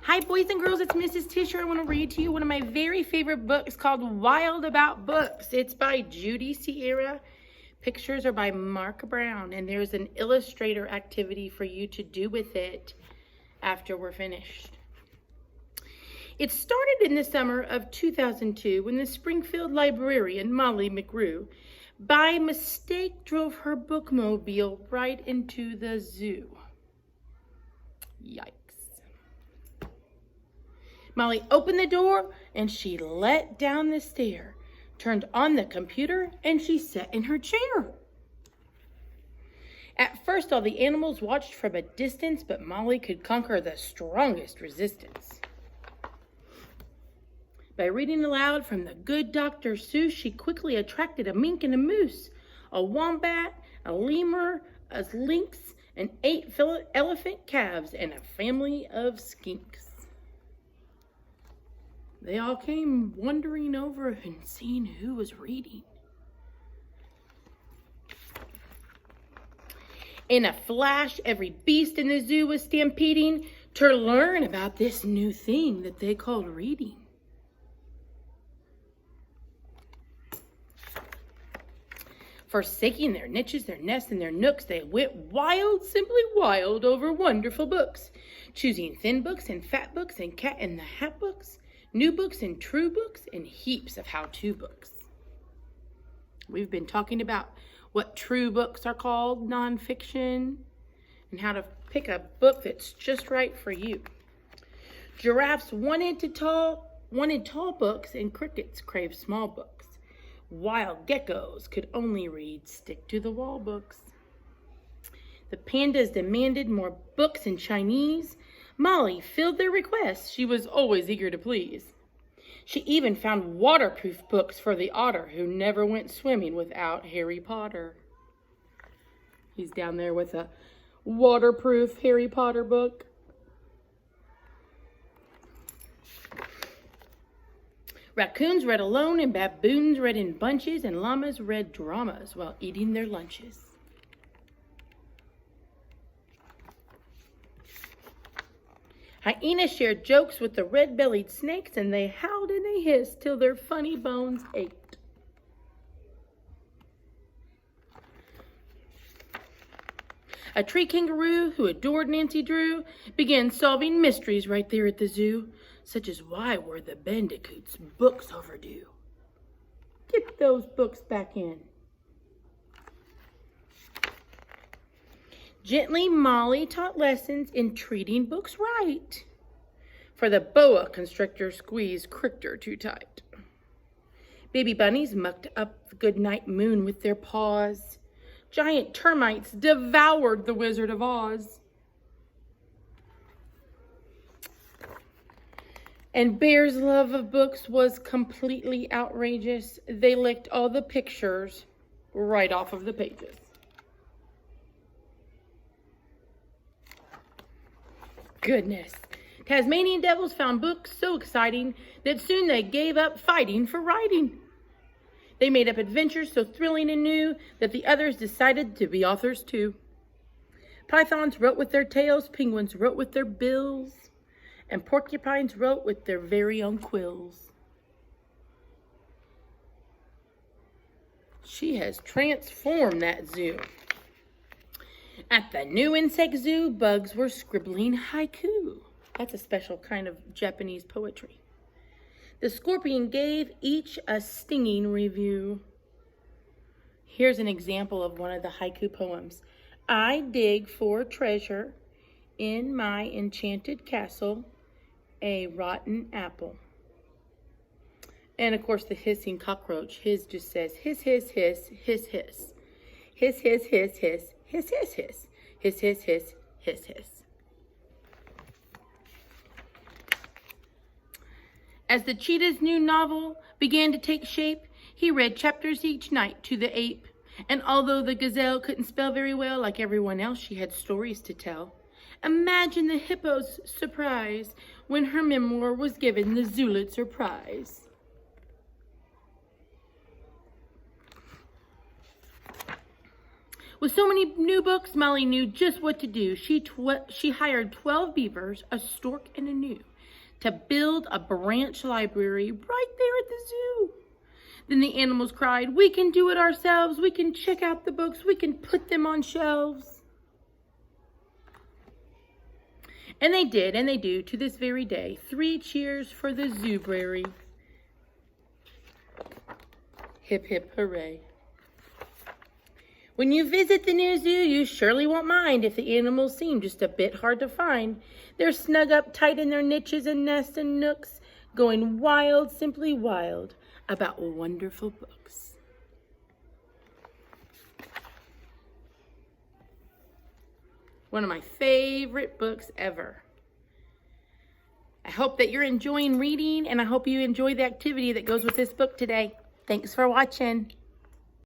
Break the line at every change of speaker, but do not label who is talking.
Hi boys and girls, it's Mrs. Tischer. I want to read to you one of my very favorite books called Wild About Books. It's by Judy Sierra. Pictures are by Mark Brown, and there's an illustrator activity for you to do with it after we're finished. It started in the summer of 2002 when the Springfield librarian, Molly McGrew, by mistake drove her bookmobile right into the zoo. Yikes. Molly opened the door and she let down the stair, turned on the computer, and she sat in her chair. At first, all the animals watched from a distance, but Molly could conquer the strongest resistance. By reading aloud from the good Dr. Seuss, she quickly attracted a mink and a moose, a wombat, a lemur, a lynx, and 8 elephant calves, and a family of skinks. They all came wandering over and seeing who was reading. In a flash, every beast in the zoo was stampeding to learn about this new thing that they called reading. Forsaking their niches, their nests, and their nooks, they went wild, simply wild, over wonderful books, choosing thin books and fat books and cat in the hat books, new books and true books, and heaps of how-to books. We've been talking about what true books are called, nonfiction, and how to pick a book that's just right for you. Giraffes wanted tall books, and crickets craved small books. Wild geckos could only read stick-to-the-wall books. The pandas demanded more books in Chinese. Molly filled their requests. She was always eager to please. She even found waterproof books for the otter who never went swimming without Harry Potter. He's down there with a waterproof Harry Potter book. Raccoons read alone, and baboons read in bunches, and llamas read dramas while eating their lunches. Hyenas shared jokes with the red-bellied snakes, and they howled and they hissed till their funny bones ached. A tree kangaroo who adored Nancy Drew began solving mysteries right there at the zoo, such as why were the bandicoots' books overdue? Get those books back in. Gently, Molly taught lessons in treating books right. For the boa constrictor squeezed Crichter too tight. Baby bunnies mucked up the goodnight moon with their paws. Giant termites devoured the Wizard of Oz. And Bear's love of books was completely outrageous. They licked all the pictures right off of the pages. Goodness. Tasmanian devils found books so exciting that soon they gave up fighting for writing. They made up adventures so thrilling and new that the others decided to be authors too. Pythons wrote with their tails, penguins wrote with their bills, and porcupines wrote with their very own quills. She has transformed that zoo. At the new insect zoo, bugs were scribbling haiku. That's a special kind of Japanese poetry. The scorpion gave each a stinging review. Here's an example of one of the haiku poems. I dig for treasure in my enchanted castle, a rotten apple. And of course the hissing cockroach, his just says hiss, hiss, hiss, hiss, hiss. Hiss, hiss, hiss, hiss, hiss, hiss, hiss. Hiss, hiss, hiss, hiss, hiss. As the cheetah's new novel began to take shape, he read chapters each night to the ape. And although the gazelle couldn't spell very well like everyone else, she had stories to tell. Imagine the hippo's surprise when her memoir was given the Zulitzer Prize. With so many new books, Molly knew just what to do. She hired 12 beavers, a stork, and a gnu to build a branch library right there at the zoo. Then the animals cried, "We can do it ourselves. We can check out the books. We can put them on shelves." And they did, and they do to this very day. 3 cheers for the Zoobrary. Hip, hip, hooray. When you visit the new zoo, you surely won't mind if the animals seem just a bit hard to find. They're snug up tight in their niches and nests and nooks, going wild, simply wild, about wonderful books. One of my favorite books ever. I hope that you're enjoying reading, and I hope you enjoy the activity that goes with this book today. Thanks for watching.